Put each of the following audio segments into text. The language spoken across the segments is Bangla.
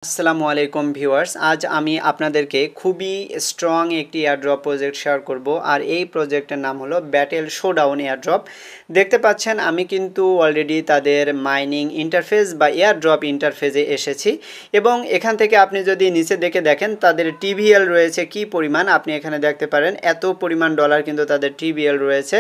আসসালামু আলাইকুম ভিউয়ার্স, আজ আমি আপনাদেরকে খুবই স্ট্রং একটি এয়ারড্রপ প্রজেক্ট শেয়ার করব। আর এই প্রজেক্টের নাম হলো ব্যাটেল শোডাউন এয়ারড্রপ। দেখতে পাচ্ছেন আমি কিন্তু অলরেডি তাদের মাইনিং ইন্টারফেস বা এয়ারড্রপ ইন্টারফেসে এসেছি এবং এখান থেকে আপনি যদি নিচে দেখেন তাদের টিভিএল রয়েছে কি পরিমাণ, আপনি এখানে দেখতে পারেন এত পরিমাণ ডলার কিন্তু তাদের টিভিএল রয়েছে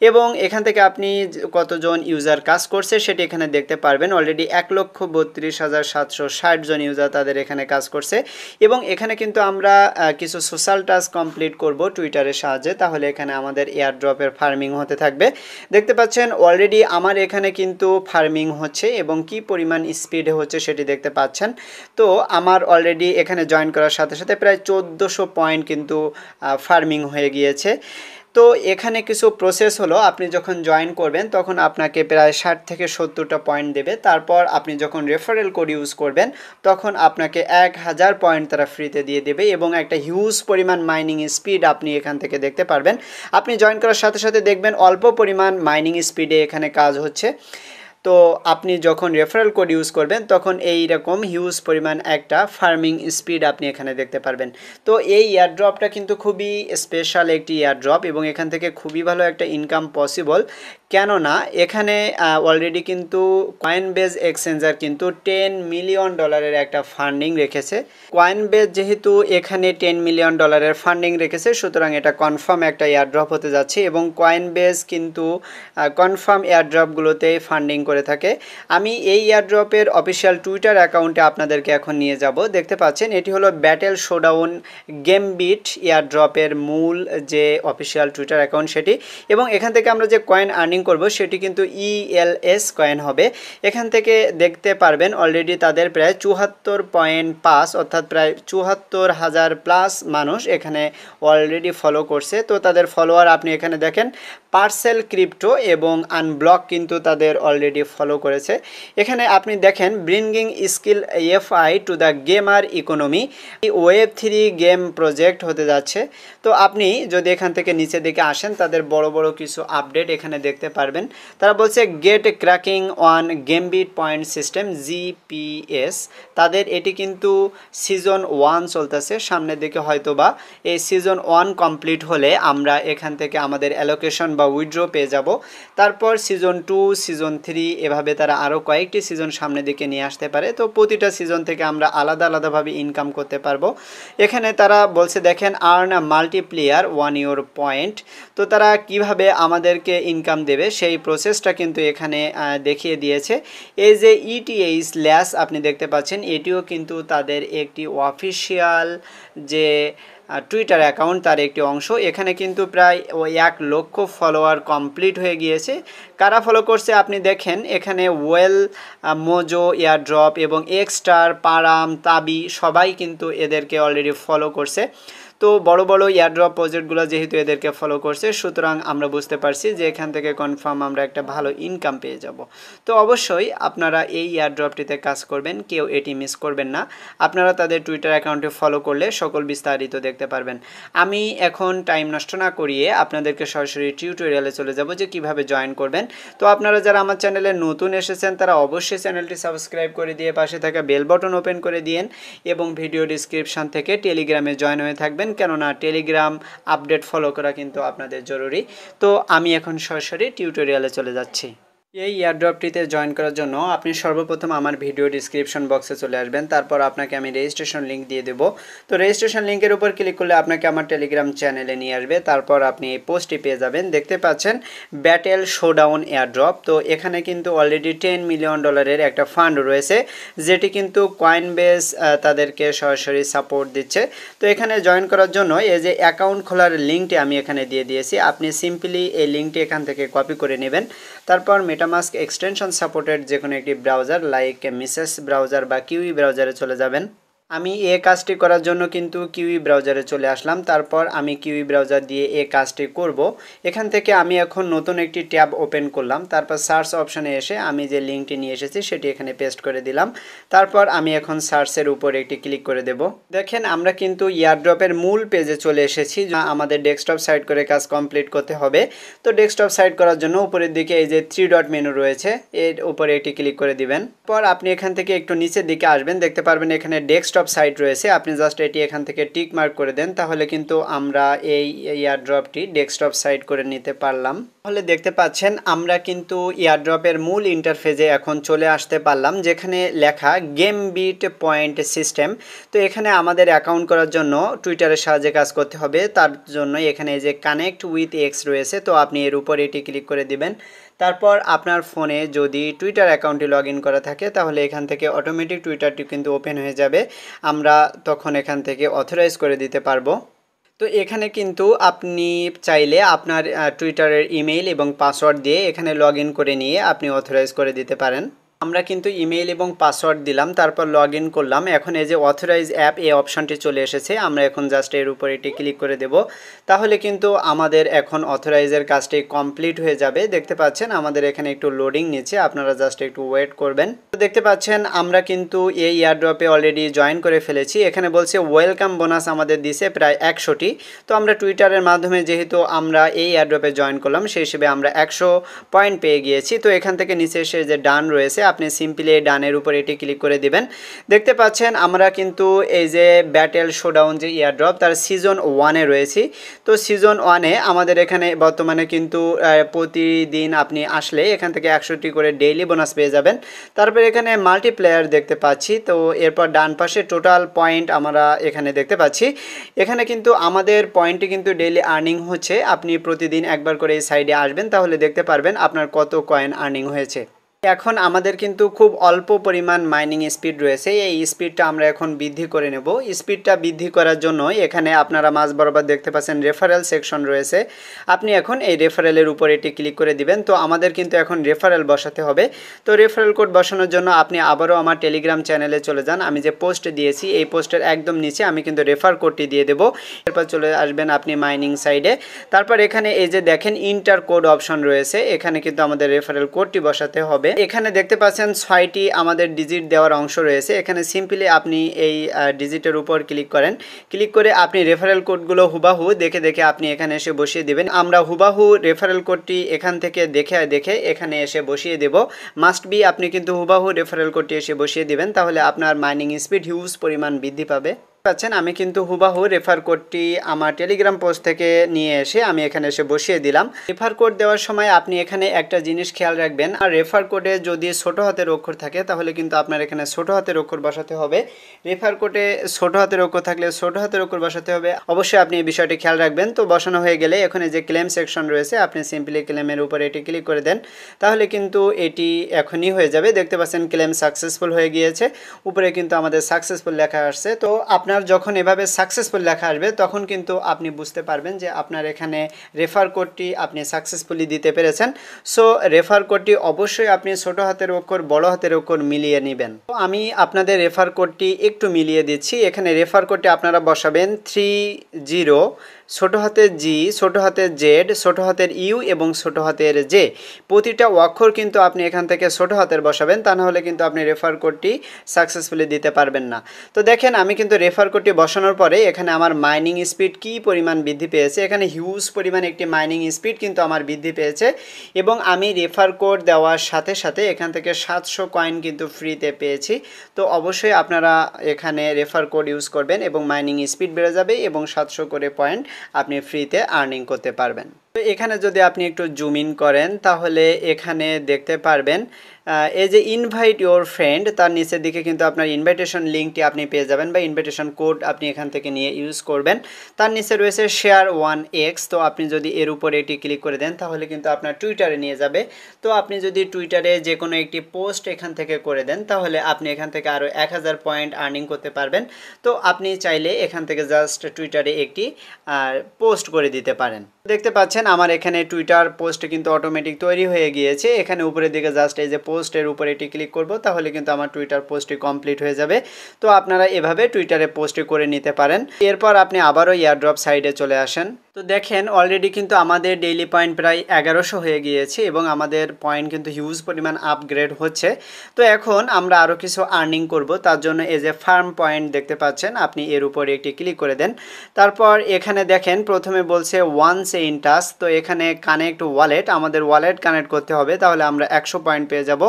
এবং এখান থেকে আপনি কতজন ইউজার কাজ করছে সেটি এখানে দেখতে পারবেন। অলরেডি 1,32,760 জন ইউজার তাদের এখানে কাজ করছে এবং এখানে কিন্তু আমরা কিছু সোশ্যাল টাস্ক কমপ্লিট করব টুইটারের সাহায্যে, তাহলে এখানে আমাদের এয়ারড্রপের ফার্মিং হতে থাকবে। দেখতে পাচ্ছেন অলরেডি আমার এখানে কিন্তু ফার্মিং হচ্ছে এবং কি পরিমাণ স্পিডে হচ্ছে সেটি দেখতে পাচ্ছেন। তো আমার অলরেডি এখানে জয়েন করার সাথে সাথে প্রায় 1400 পয়েন্ট কিন্তু ফার্মিং হয়ে গিয়েছে। তো এখানে কিছু প্রসেস হলো, আপনি যখন জয়েন করবেন তখন আপনাকে প্রায় 60 থেকে 70টা পয়েন্ট দেবে। তারপর আপনি যখন রেফারেল কোড ইউজ করবেন তখন আপনাকে 1000 পয়েন্ট তারা ফ্রিতে দিয়ে দেবে এবং একটা হিউজ পরিমাণ মাইনিং স্পিড আপনি এখান থেকে দেখতে পারবেন। আপনি জয়েন করার সাথে সাথে দেখবেন অল্প পরিমাণ মাইনিং স্পিডে এখানে কাজ হচ্ছে। তো আপনি যখন রেফারেল কোড ইউজ করবেন তখন এই রকম হিউজ পরিমাণ একটা ফার্মিং স্পিড আপনি এখানে দেখতে পারবেন। তো এই এয়ারড্রপটা কিন্তু খুবই স্পেশাল একটি এয়ারড্রপ এবং এখান থেকে খুবই ভালো একটা ইনকাম পসিবল, কেননা এখানে অলরেডি কিন্তু কয়েনবেজ এক্সচেঞ্জার কিন্তু $10 মিলিয়ন একটা ফান্ডিং রেখেছে। কয়েনবেজ যেহেতু এখানে $10 মিলিয়ন ফান্ডিং রেখেছে, সুতরাং এটা কনফার্ম একটা এয়ারড্রপ হতে যাচ্ছে এবং কয়েনবেজ কিন্তু কনফার্ম এয়ারড্রপগুলোতে ফান্ডিং করে থাকে। আমি এই এয়ারড্রপের অফিসিয়াল টুইটার অ্যাকাউন্টে আপনাদেরকে এখন নিয়ে যাব। দেখতে পাচ্ছেন এটি হলো ব্যাটেল শোডাউন গেমবিট এয়ারড্রপের মূল যে অফিসিয়াল টুইটার অ্যাকাউন্ট সেটি, এবং এখান থেকে আমরা যে কয়েন আর্নিং করব সেটি কিন্তু ELS কয়েন হবে। এখান থেকে দেখতে পারবেন অলরেডি তাদের প্রায় 74.5 অর্থাৎ প্রায় 74,000 প্লাস মানুষ এখানে অলরেডি ফলো করছে। তো তাদের ফলোয়ার আপনি এখানে দেখেন পার্সেল ক্রিপ্টো এবং আনব্লক কিন্তু তাদের অলরেডি ফলো করেছে। এখানে আপনি দেখেন bringing skill FI to the gamer economy, Web3 game project হতে যাচ্ছে। তো আপনি যদি এখান থেকে নিচে দিকে আসেন তাদের বড় বড় কিছু আপডেট এখানে দেখতে পারবেন। তারা বলছে get cracking on gambit point system GPS। তাদের এটি কিন্তু সিজন 1 চলতেছে, সামনের দিকে হয়তো বা এই সিজন 1 কমপ্লিট হলে আমরা এখান থেকে আমাদের অ্যালোকেশন বা উইথড্র পেয়ে যাব। তারপর সিজন 2, সিজন 3 এভাবে তারা আরও কয়েকটি সিজন সামনের দিকে নিয়ে আসতে পারে। তো প্রতিটা সিজন থেকে আমরা আলাদাভাবে ইনকাম করতে পারবো। এখানে তারা বলছে দেখেন earn a multiplayer 1 your point. তো তারা কিভাবে আমাদেরকে ইনকাম দেবে সেই প্রসেসটা কিন্তু এখানে দেখিয়ে দিয়েছে। এই যে ETH ল্যাস আপনি দেখতে পাচ্ছেন, এটিও কিন্তু তাদের একটি অফিসিয়াল যে টুইটার অ্যাকাউন্ট তার একটি অংশ। এখানে কিন্তু প্রায় 1 লক্ষ ফলোয়ার কমপ্লিট হয়ে গিয়েছে। কারা ফলো করছে আপনি দেখেন এখানে ওয়েল মোজো এয়ারড্রপ এবং এক্সটার, পারাম, তাবি সবাই কিন্তু এদেরকে অলরেডি ফলো করছে। তো বড় বড় এয়ারড্রপ প্রজেক্টগুলো যেহেতু এদেরকে ফলো করছে, সুতরাং আমরা বুঝতে পারছি যে এখান থেকে কনফার্ম আমরা একটা ভালো ইনকাম পেয়ে যাব। তো অবশ্যই আপনারা এই এয়ারড্রপটিতে কাজ করবেন, কেউ এটি মিস করবেন না। আপনারা তাদের টুইটার অ্যাকাউন্টে ফলো করলে সকল বিস্তারিত দেখতে পারবেন। আমি এখন টাইম নষ্ট না করিয়ে আপনাদেরকে সরাসরি টিউটোরিয়ালে চলে যাব যে কিভাবে জয়েন করবেন। তো আপনারা যারা আমার চ্যানেলে নতুন এসেছেন তারা অবশ্যই চ্যানেলটি সাবস্ক্রাইব করে দিয়ে পাশে থাকা বেল বাটন ওপেন করে দিন এবং ভিডিও ডিসক্রিপশন থেকে টেলিগ্রামে জয়েন হয়ে থাকবেন, কেননা টেলিগ্রাম আপডেট ফলো করা কিন্তু আপনাদের জরুরি। তো আমি এখন সরাসরি টিউটোরিয়ালে চলে যাচ্ছি। এই এয়ারড্রপটিতে জয়েন করার জন্য আপনি সর্বপ্রথম আমার ভিডিও ডিসক্রিপশন বক্সে চলে আসবেন। তারপর আপনাকে আমি রেজিস্ট্রেশন লিঙ্ক দিয়ে দেব। তো রেজিস্ট্রেশন লিঙ্কের উপর ক্লিক করলে আপনাকে আমার টেলিগ্রাম চ্যানেলে নিয়ে আসবে। তারপর আপনি এই পোস্টটি পেয়ে যাবেন। দেখতে পাচ্ছেন ব্যাটেল শোডাউন এয়ারড্রপ। তো এখানে কিন্তু অলরেডি $10 মিলিয়ন একটা ফান্ড রয়েছে, যেটি কিন্তু কয়েনবেজ তাদেরকে সরাসরি সাপোর্ট দিচ্ছে। তো এখানে জয়েন করার জন্য এই যে অ্যাকাউন্ট খোলার লিঙ্কটি আমি এখানে দিয়ে দিয়েছি, আপনি সিম্পলি এই লিঙ্কটি এখান থেকে কপি করে নেবেন। তারপর মেটামাস্ক এক্সটেনশন সাপোর্টেড যে কোনো একটি ব্রাউজার লাইক মিসেস ব্রাউজার বা কিউই ব্রাউজারে চলে যাবেন। আমি এই কাজটি করার জন্য কিন্তু কিউই ব্রাউজারে চলে আসলাম। তারপর আমি কিউই ব্রাউজার দিয়ে এই কাজটি করব। এখান থেকে আমি এখন নতুন একটি ট্যাব ওপেন করলাম। তারপর সার্চ অপশানে এসে আমি যে লিঙ্কটি নিয়ে এসেছি সেটি এখানে পেস্ট করে দিলাম। তারপর আমি এখন সার্চের উপর একটি ক্লিক করে দেব। দেখেন আমরা কিন্তু এয়ারড্রপের মূল পেজে চলে এসেছি। আমাদের ডেস্কটপ সাইড করে কাজ কমপ্লিট করতে হবে। তো ডেস্কটপ সাইড করার জন্য উপরের দিকে এই যে 3 ডট মেনু রয়েছে, এর উপরে একটি ক্লিক করে দিবেন। পর আপনি এখান থেকে একটু নিচের দিকে আসবেন, দেখতে পারবেন এখানে ডেস্কটপ সাইট রয়েছে। আপনি জাস্ট এটি এখান থেকে টিক মার্ক করে দেন, তাহলে কিন্তু আমরা এই এয়ারড্রপটি ডেস্কটপ সাইট করে নিতে পারলাম। তাহলে দেখতে পাচ্ছেন আমরা কিন্তু এয়ারড্রপের মূল ইন্টারফেসে এখন চলে আসতে পারলাম, যেখানে লেখা গেমবিট পয়েন্ট সিস্টেম। তো এখানে আমাদের অ্যাকাউন্ট করার জন্য টুইটারের সাহায্যে কাজ করতে হবে। তার জন্য এখানে যে কানেক্ট উইথ এক্স রয়েছে, তো আপনি এর উপর এটি ক্লিক করে দিবেন। তারপর আপনার ফোনে যদি টুইটার অ্যাকাউন্টটি লগ ইন করা থাকে তাহলে এখান থেকে অটোমেটিক টুইটারটি কিন্তু ওপেন হয়ে যাবে। আমরা তখন এখান থেকে অথরাইজ করে দিতে পারবো। তো এখানে কিন্তু আপনি চাইলে আপনার টুইটারের ইমেইল এবং পাসওয়ার্ড দিয়ে এখানে লগ ইন করে নিয়ে আপনি অথরাইজ করে দিতে পারেন। আমরা কিন্তু ইমেইল এবং পাসওয়ার্ড দিলাম, তারপর লগ ইন করলাম। এখন এই যে অথরাইজ অ্যাপ এই অপশানটি চলে এসেছে, আমরা এখন জাস্ট এর উপর এটি ক্লিক করে দেব। তাহলে কিন্তু আমাদের এখন অথরাইজের কাজটি কমপ্লিট হয়ে যাবে। দেখতে পাচ্ছেন আমাদের এখানে একটু লোডিং নিচ্ছে, আপনারা জাস্ট একটু ওয়েট করবেন। তো দেখতে পাচ্ছেন আমরা কিন্তু এই এয়ারড্রপে অলরেডি জয়েন করে ফেলেছি। এখানে বলছে ওয়েলকাম বোনাস আমাদের দিছে প্রায় 100টি। তো আমরা টুইটারের মাধ্যমে যেহেতু আমরা এই এয়ারড্রপে জয়েন করলাম, সেই হিসেবে আমরা 100 পয়েন্ট পেয়ে গিয়েছি। তো এখান থেকে নিচে এসে যে ডান রয়েছে, আপনি সিম্পলি এই ডানের উপর এটি ক্লিক করে দিবেন। দেখতে পাচ্ছেন আমরা কিন্তু এই যে ব্যাটেল শোডাউন যে এয়ারড্রপ তার সিজন 1-এ রয়েছি। তো সিজন 1-এ আমাদের এখানে বর্তমানে কিন্তু প্রতিদিন আপনি আসলে এখান থেকে 100টি করে ডেইলি বোনাস পেয়ে যাবেন। তারপর এখানে মাল্টিপ্লেয়ার দেখতে পাচ্ছি। তো এরপর ডান পাশে টোটাল পয়েন্ট আমরা এখানে দেখতে পাচ্ছি। এখানে কিন্তু আমাদের পয়েন্টটি কিন্তু ডেইলি আর্নিং হচ্ছে। আপনি প্রতিদিন একবার করে এই সাইডে আসবেন, তাহলে দেখতে পারবেন আপনার কত কয়েন আর্নিং হয়েছে। এখন আমাদের কিন্তু খুব অল্প পরিমাণ মাইনিং স্পিড রয়েছে, এই স্পিডটা আমরা এখন বৃদ্ধি করে নেব। স্পিডটা বৃদ্ধি করার জন্য এখানে আপনারা মাঝ বরাবর দেখতে পাচ্ছেন রেফারেল সেকশন রয়েছে, আপনি এখন এই রেফারেলের উপর এটি ক্লিক করে দিবেন। তো আমাদের কিন্তু এখন রেফারেল বসাতে হবে। তো রেফারেল কোড বসানোর জন্য আপনি আবারও আমার টেলিগ্রাম চ্যানেলে চলে যান। আমি যে পোস্ট দিয়েছি এই পোস্টের একদম নিচে আমি কিন্তু রেফার কোডটি দিয়ে দেবো। এরপর চলে আসবেন আপনি মাইনিং সাইডে। তারপর এখানে এই যে দেখেন ইন্টার কোড অপশন রয়েছে, এখানে কিন্তু আমাদের রেফারেল কোডটি বসাতে হবে। এখানে দেখতে পাচ্ছেন 6টি আমাদের ডিজিট দেওয়ার অংশ রয়েছে। এখানে সিম্পলি আপনি এই ডিজিটের উপর ক্লিক করেন, ক্লিক করে আপনি রেফারেল কোডগুলো হুবাহু দেখে দেখে আপনি এখানে এসে বসিয়ে দিবেন। আমরা হুবাহু রেফারেল কোডটি এখান থেকে দেখে এখানে এসে বসিয়ে দেব। মাস্ট বি আপনি কিন্তু হুবাহু রেফারেল কোডটি এসে বসিয়ে দিবেন, তাহলে আপনার মাইনিং স্পিড হিউজ পরিমাণ বৃদ্ধি পাবে। পাচ্ছেন আমি কিন্তু হুবাহু রেফার কোডটি আমার টেলিগ্রাম পোস্ট থেকে নিয়ে এসে আমি এখানে এসে বসিয়ে দিলাম। রেফার কোড দেওয়ার সময় আপনি এখানে একটা জিনিস খেয়াল রাখবেন, আর রেফার কোডে যদি ছোট হাতের অক্ষর থাকে তাহলে কিন্তু আপনার এখানে ছোট হাতের অক্ষর বসাতে হবে। রেফার কোডে ছোট হাতের অক্ষর থাকলে ছোট হাতের অক্ষর বসাতে হবে। অবশ্যই আপনি এই বিষয়টি খেয়াল রাখবেন। তো বসানো হয়ে গেলে এখানে যে ক্লেম সেকশন রয়েছে আপনি সিম্পলি ক্লেমের উপরে এটি ক্লিক করে দেন, তাহলে কিন্তু এটি এখনই হয়ে যাবে। দেখতে পাচ্ছেন ক্লেম সাকসেসফুল হয়ে গিয়েছে, উপরে কিন্তু আমাদের সাকসেসফুল লেখা আসছে। তো আপনার যখন এভাবে সাকসেসফুল লেখা আসবে তখন কিন্তু আপনি বুঝতে পারবেন যে আপনার এখানে রেফার কোডটি আপনি সাকসেসফুলি দিতে পেরেছেন। সো রেফার কোডটি অবশ্যই আপনি ছোট হাতের অক্ষর বড় হাতের অক্ষর মিলিয়ে নেবেন। তো আমি আপনাদের রেফার কোডটি একটু মিলিয়ে দিচ্ছি। এখানে রেফার কোডটি আপনারা বসাবেন 30, ছোট হাতের জি, ছোট হাতের জেড, ছোট হাতের ইউ এবং ছোট হাতের জে। প্রতিটা অক্ষর কিন্তু আপনি এখান থেকে ছোট হাতের বসাবেন, তা নাহলে কিন্তু আপনি রেফার কোডটি সাকসেসফুলি দিতে পারবেন না। তো দেখেন আমি কিন্তু রেফার কোডটি বসানোর পরে এখানে আমার মাইনিং স্পিড কি পরিমাণ বৃদ্ধি পেয়েছে। এখানে হিউজ পরিমাণ একটি মাইনিং স্পিড কিন্তু আমার বৃদ্ধি পেয়েছে, এবং আমি রেফার কোড দেওয়ার সাথে সাথে এখান থেকে 700 কয়েন কিন্তু ফ্রিতে পেয়েছি। তো অবশ্যই আপনারা এখানে রেফার কোড ইউজ করবেন এবং মাইনিং স্পিড বেড়ে যাবে এবং 700 করে পয়েন্ট আপনি ফ্রিতে আর্নিং করতে পারবেন। তো এখানে যদি আপনি একটু জুম ইন করেন তাহলে এখানে দেখতে পারবেন এই যে ইনভাইট ইউর ফ্রেন্ড, তার নিচের দিকে কিন্তু আপনার ইনভাইটেশন লিঙ্কটি আপনি পেয়ে যাবেন বা ইনভাইটেশন কোড আপনি এখান থেকে নিয়ে ইউজ করবেন। তার নিচে রয়েছে শেয়ার 1x, তো আপনি যদি এর উপরে এটি ক্লিক করে দেন তাহলে কিন্তু আপনার টুইটারে নিয়ে যাবে। তো আপনি যদি টুইটারে যে কোনো একটি পোস্ট এখান থেকে করে দেন তাহলে আপনি এখান থেকে আরও 1000 পয়েন্ট আর্নিং করতে পারবেন। তো আপনি চাইলে এখান থেকে জাস্ট টুইটারে একটি পোস্ট করে দিতে পারেন। দেখতে পাচ্ছেন আমার এখানে টুইটার পোস্ট কিন্তু অটোমেটিক তৈরি হয়ে গিয়েছে। এখানে উপরের দিকে জাস্ট এই যে পোস্টের উপরে এটি ক্লিক করব, তাহলে কিন্তু আমার টুইটার পোস্টটি কমপ্লিট হয়ে যাবে। তো আপনারা এভাবে টুইটারে পোস্ট করে নিতে পারেন। এরপর আপনি আবারও এয়ারড্রপ সাইডে চলে আসেন। তো দেখেন অলরেডি কিন্তু আমাদের ডেইলি পয়েন্ট প্রায় 1100 হয়ে গিয়েছে এবং আমাদের পয়েন্ট কিন্তু হিউজ পরিমাণ আপগ্রেড হচ্ছে। তো এখন আমরা আরও কিছু আর্নিং করব, তার জন্য এই যে ফার্ম পয়েন্ট দেখতে পাচ্ছেন, আপনি এর উপরে একটি ক্লিক করে দেন। তারপর এখানে দেখেন প্রথমে বলছে ওয়ান্স ইন টাচ, তো এখানে কানেক্ট ওয়ালেট, আমাদের ওয়ালেট কানেক্ট করতে হবে, তাহলে আমরা 100 পয়েন্ট পেয়ে যাব।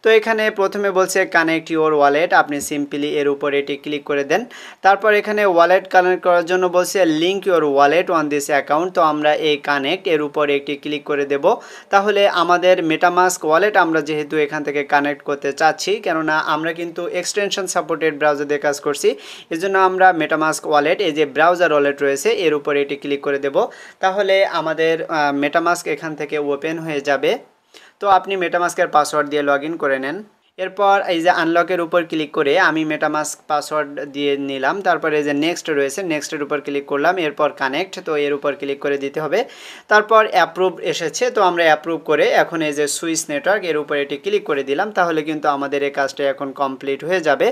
তো এখানে প্রথমে বলছে কানেক্ট ইউর ওয়ালেট, আপনি সিম্পলি এর উপরে এটি ক্লিক করে দেন। তারপর এখানে ওয়ালেট কানেক্ট করার জন্য বলছে link your wallet on this account, তো আমরা এই কানেক্ট এর উপরে একটি ক্লিক করে দেব। তাহলে আমাদের মেটামাস্ক ওয়ালেট আমরা যেহেতু এখান থেকে কানেক্ট করতে চাচ্ছি, কেননা আমরা কিন্তু এক্সটেনশন সাপোর্টেড ব্রাউজার দিয়ে কাজ করছি, এজন্য আমরা মেটামাস্ক ওয়ালেট, এই যে ব্রাউজার ওয়ালেট রয়েছে এর উপরে এটি ক্লিক করে দেব। তাহলে আমাদের মেটামাস্ক এখান থেকে ওপেন হয়ে যাবে। তো আপনি মেটামাস্কের পাসওয়ার্ড দিয়ে লগ ইন করে নেন। এরপর এই যে আনলকের উপর ক্লিক করে আমি মেটামাস্ক পাসওয়ার্ড দিয়ে নিলাম। তারপর এই যে নেক্সট রয়েছে, নেক্সটের উপর ক্লিক করলাম। এরপর কানেক্ট, তো এর উপর ক্লিক করে দিতে হবে। তারপর অ্যাপ্রুভ এসেছে, তো আমরা অ্যাপ্রুভ করে এখন এই যে সুইচ নেটওয়ার্ক এর উপর এটি ক্লিক করে দিলাম। তাহলে কিন্তু আমাদের এই কাজটা এখন কমপ্লিট হয়ে যাবে।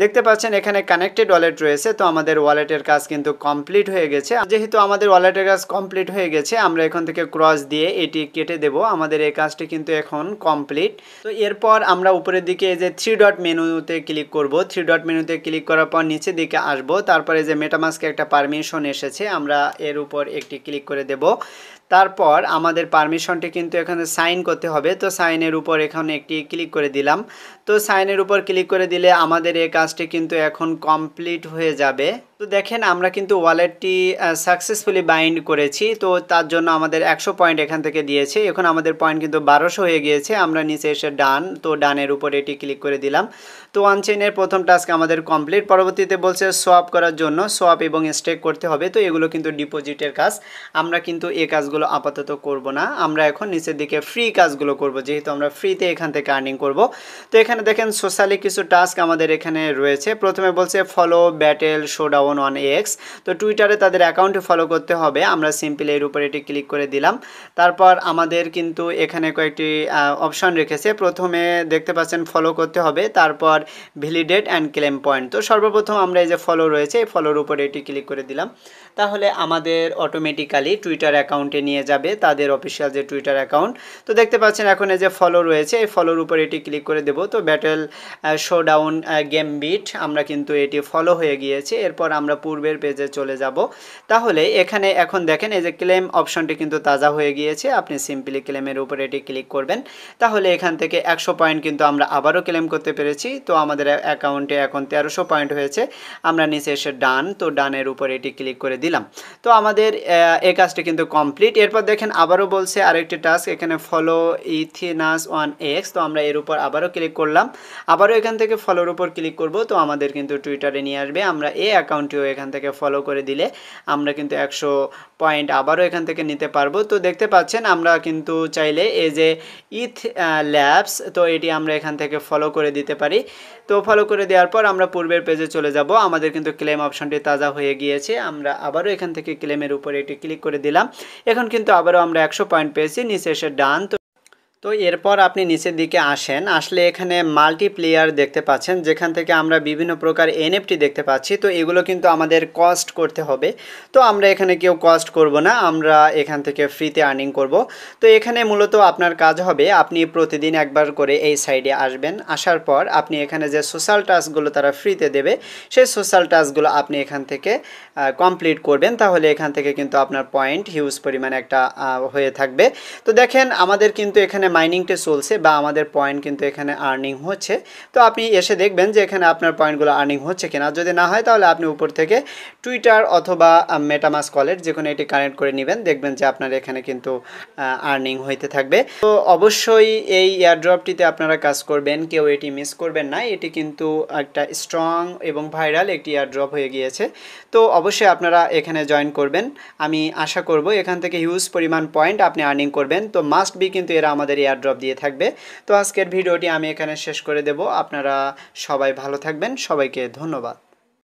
দেখতে পাচ্ছেন এখানে কানেক্টেড ওয়ালেট রয়েছে, তো আমাদের ওয়ালেটের কাজ কিন্তু কমপ্লিট হয়ে গেছে। যেহেতু আমাদের ওয়ালেটের কাজ কমপ্লিট হয়ে গেছে, আমরা এখান থেকে ক্রস দিয়ে এটি কেটে দেব। আমাদের এই কাজটি কিন্তু এখন কমপ্লিট। তো এরপর আমরা উপরের দিকে এই যে 3 ডট মেনুতে ক্লিক করব। 3 ডট মেনুতে ক্লিক করার পর নিচের দিকে আসব। তারপরে যে মেটামাস্কে একটা পারমিশন এসেছে, আমরা এর উপর একটি ক্লিক করে দেব। তারপর আমাদের পারমিশনটি কিন্তু এখানে সাইন করতে হবে, তো সাইনের উপর এখানে একটি ক্লিক করে দিলাম। তো সাইনের উপর ক্লিক করে দিলে আমাদের এই কাজটি কিন্তু এখন কমপ্লিট হয়ে যাবে। তো দেখেন আমরা কিন্তু ওয়ালেটটি সাকসেসফুলি বাইন্ড করেছি, তো তার জন্য আমাদের 100 পয়েন্ট এখান থেকে দিয়েছে। এখন আমাদের পয়েন্ট কিন্তু 1200 হয়ে গিয়েছে। আমরা নিচে এসে ডান, তো ডানের উপর এটি ক্লিক করে দিলাম। তো ওয়ানচেইনের প্রথম টাস্ক আমাদের কমপ্লিট। পরবর্তীতে বলছে সোয়াপ করার জন্য, সোয়াপ এবং স্টেক করতে হবে। তো এগুলো কিন্তু ডিপোজিটের কাজ, আমরা কিন্তু এই কাজগুলো আপাতত করব না। আমরা এখন নিচের দিকে ফ্রি কাজগুলো করব, যেহেতু আমরা ফ্রিতে এখান থেকে আর্নিং করব। তো এখানে দেখেন সোশ্যালি কিছু টাস্ক আমাদের এখানে রয়েছে। প্রথমে বলছে follow battle showdown on x, তো টুইটারে তাদের অ্যাকাউন্টে ফলো করতে হবে। আমরা সিম্পলি এর উপরে এটি ক্লিক করে দিলাম। তারপর আমাদের কিন্তু এখানে কয়েকটি অপশন রেখেছে। প্রথমে দেখতে পাচ্ছেন ফলো করতে হবে, তারপর ভ্যালিডেট অ্যান্ড ক্লেম পয়েন্ট। তো সর্বপ্রথম আমরা এই যে ফলো রয়েছে, এই ফলোর উপরে এটি ক্লিক করে দিলাম। তাহলে আমাদের অটোমেটিক্যালি টুইটার অ্যাকাউন্টে নিয়ে যাবে, তাদের অফিসিয়াল যে টুইটার অ্যাকাউন্ট। তো দেখতে পাচ্ছেন এখন এই যে ফলো রয়েছে, এই ফলোর উপর এটি ক্লিক করে দেব। তো ব্যাটেল শোডাউন গেম বিট, আমরা কিন্তু এটি ফলো হয়ে গিয়েছে। এরপর আমরা পূর্বের পেজে চলে যাব। তাহলে এখানে এখন দেখেন এই যে ক্লেম অপশনটি কিন্তু তাজা হয়ে গিয়েছে। আপনি সিম্পলি ক্লেমের উপর এটি ক্লিক করবেন। তাহলে এখান থেকে 100 পয়েন্ট কিন্তু আমরা আবারও ক্লেম করতে পেরেছি। তো আমাদের অ্যাকাউন্টে এখন 1300 পয়েন্ট হয়েছে। আমরা নিচে এসে ডান, তো ডানের উপর এটি ক্লিক করে দিলাম। তো আমাদের এই কাজটি কিন্তু কমপ্লিট। এরপর দেখেন আবারও বলছে আরেকটি টাস্ক, এখানে ফলো ইথিনাস ওয়ান এক্স, তো আমরা এর উপর আবারও ক্লিক করলাম। আবারও এখান থেকে ফলোর উপর ক্লিক করব, তো আমাদের কিন্তু টুইটারে নিয়ে আসবে। আমরা এই অ্যাকাউন্টটিও এখান থেকে ফলো করে দিলে আমরা কিন্তু 100 পয়েন্ট আবারও এখান থেকে নিতে পারবো। তো দেখতে পাচ্ছেন আমরা কিন্তু চাইলে এই যে ইথ ল্যাবস, তো এটি আমরা এখান থেকে ফলো করে দিতে পারি। তো ফলো করে দেওয়ার পর আমরা পূর্বের পেজে চলে যাব। আমাদের কিন্তু ক্লেম অপশনটি তাজা হয়ে গিয়েছে। আমরা আবারও এখান থেকে ক্লেমের উপরে এটি ক্লিক করে দিলাম। এখন কিন্তু আবারও আমরা 100 পয়েন্ট পেয়েছি। নিচে এসে ডান, তো এরপর আপনি নিচের দিকে আসেন, আসলে এখানে মাল্টিপ্লেয়ার দেখতে পাচ্ছেন, যেখান থেকে আমরা বিভিন্ন প্রকার এনএফটি দেখতে পাচ্ছি। তো এগুলো কিন্তু আমাদের কস্ট করতে হবে। তো আমরা এখানে কেউ কস্ট করব না, আমরা এখান থেকে ফ্রিতে আর্নিং করব। তো এখানে মূলত আপনার কাজ হবে, আপনি প্রতিদিন একবার করে এই সাইডে আসবেন। আসার পর আপনি এখানে যে সোশ্যাল টাস্কগুলো তারা ফ্রিতে দেবে, সেই সোশ্যাল টাস্কগুলো আপনি এখান থেকে কমপ্লিট করবেন। তাহলে এখান থেকে কিন্তু আপনার পয়েন্ট হিউজ পরিমাণ একটা হয়ে থাকবে। তো দেখেন আমাদের কিন্তু এখানে মাইনিংটা চলছে, বা আমাদের পয়েন্ট কিন্তু এখানে আর্নিং হচ্ছে। তো আপনি এসে দেখবেন যে এখানে আপনার পয়েন্টগুলো আর্নিং হচ্ছে কিনা। যদি না হয় তাহলে আপনি উপর থেকে টুইটার অথবা মেটামাস্ক ওয়ালেট যে কোনো এটি কানেক্ট করে নেবেন, দেখবেন যে আপনার এখানে কিন্তু আর্নিং হইতে থাকবে। তো অবশ্যই এই এয়ারড্রপটিতে আপনারা কাজ করবেন, কেউ এটি মিস করবেন না। এটি কিন্তু একটা স্ট্রং এবং ভাইরাল একটি এয়ারড্রপ হয়ে গিয়েছে। তো অবশ্যই আপনারা এখানে জয়েন করবেন। আমি আশা করব এখান থেকে হিউজ পরিমাণ পয়েন্ট আপনি আর্নিং করবেন। তো মাস্ট বি কিন্তু এরা আমাদের এয়ারড্রপ দিয়ে থাকবে। তো আজকের ভিডিওটি আমি এখানে শেষ করে দেব। আপনারা সবাই ভালো থাকবেন, সবাইকে ধন্যবাদ।